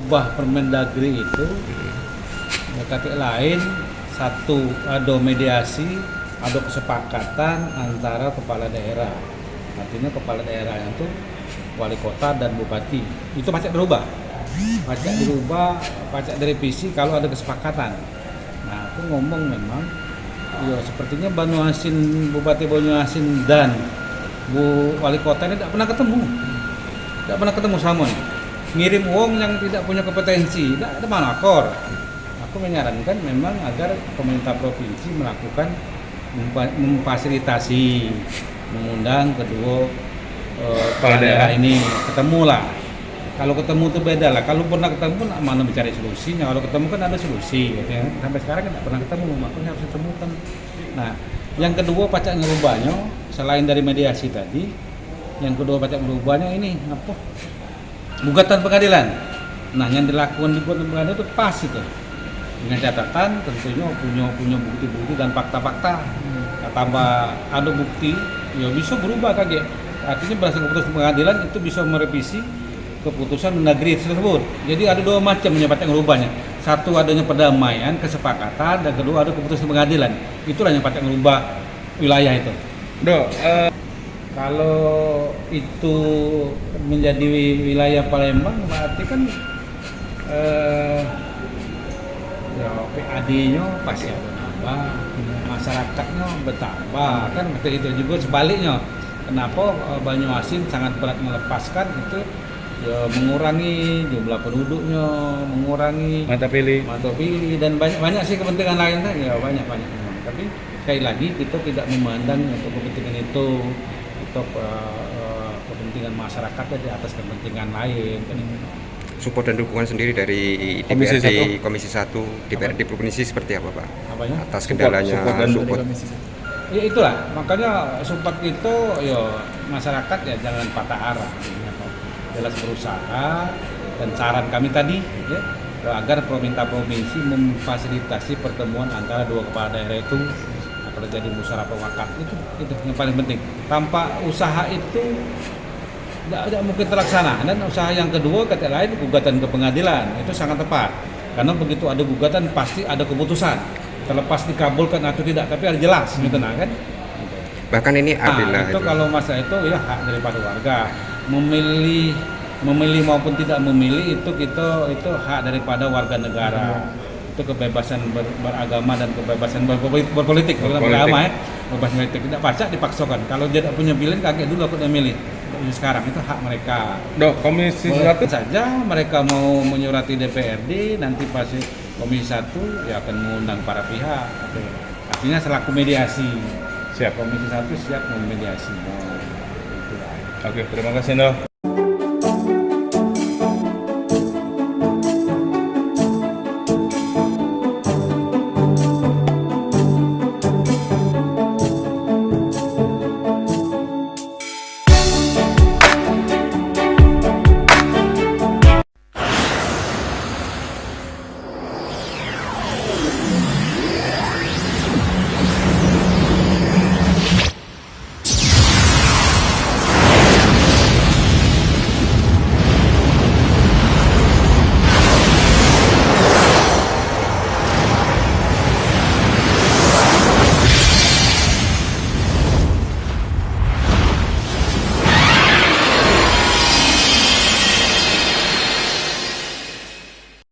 merubah Permendagri itu kata lain satu ada mediasi, ada kesepakatan antara kepala daerah. Artinya kepala daerah itu wali kota dan bupati. Itu pacak dirubah. Pacak direvisi kalau ada kesepakatan. Nah, aku ngomong memang ya sepertinya Banyuasin, Bupati Banyuasin dan Bu Wali Kota ini tidak pernah ketemu sama nih. Ngirim uang yang tidak punya kompetensi, tidak ada mana akor. Aku menyarankan memang agar pemerintah provinsi melakukan memfasilitasi, mengundang kedua kepala daerah ini ketemu lah. Kalau ketemu itu beda lah. Kalau pernah ketemu mana mencari solusinya. Kalau ketemu kan ada solusi. Gitu ya. Sampai sekarang kan tidak pernah ketemu, makanya harus ditemukan. Nah, yang kedua pacak ngerubahnya selain dari mediasi tadi, yang kedua pacak ngerubahnya ini apa? Gugatan pengadilan. Nah, yang dilakukan di gugatan pengadilan itu pas itu. Dengan catatan tentunya punya bukti-bukti dan fakta-fakta. Tambah ada bukti, ya bisa berubah kaget. Artinya berdasarkan keputusan pengadilan itu bisa merevisi keputusan Mendagri tersebut. Jadi ada dua macam menyebabkan merubahnya. Satu adanya perdamaian, kesepakatan, dan kedua ada keputusan pengadilan. Itulah yang patut merubah wilayah itu. Kalau itu menjadi wilayah Palembang berarti kan ya PAD-nya pasti ada nambah, masyarakatnya bertambah kan itu juga sebaliknya. Kenapa Banyuasin sangat berat melepaskan itu? Ya, mengurangi jumlah penduduknya, mengurangi mata pilih dan banyak sih kepentingan lain kan ya banyak. Tapi sekali lagi kita tidak memandang untuk kepentingan itu untuk kepentingan masyarakat di atas kepentingan lain kan. Support dan dukungan sendiri dari DPRD Komisi 1 DPRD Provinsi seperti apa Pak? Apanya? Atas kendalanya support. Ya itulah makanya support itu ya masyarakat ya jangan patah arah. Jelas berusaha dan saran kami tadi ya, agar pemerintah provinsi memfasilitasi pertemuan antara dua kepala daerah itu atau jadi musyawarah mufakat itu yang paling penting. Tanpa usaha itu tidak mungkin terlaksana. Dan usaha yang kedua kata lain gugatan ke pengadilan itu sangat tepat karena begitu ada gugatan pasti ada keputusan terlepas dikabulkan atau tidak tapi ada jelas gitu kan. Bahkan ini itu kalau masa itu ya hak daripada warga memilih maupun tidak memilih itu hak daripada warga negara. Itu kebebasan beragama dan kebebasan berpolitik beragama ya. Bebas politik tidak pacak dipaksakan. Kalau dia tidak punya pilihan kaget dulu aku udah milih. Sekarang itu hak mereka. Komisi 1 saja mereka mau menyurati DPRD nanti pasti Komisi 1 ya akan mengundang para pihak. Artinya selaku mediasi. Siap. Komisi 1 siap memediasi. Oke, terima kasih Ndo.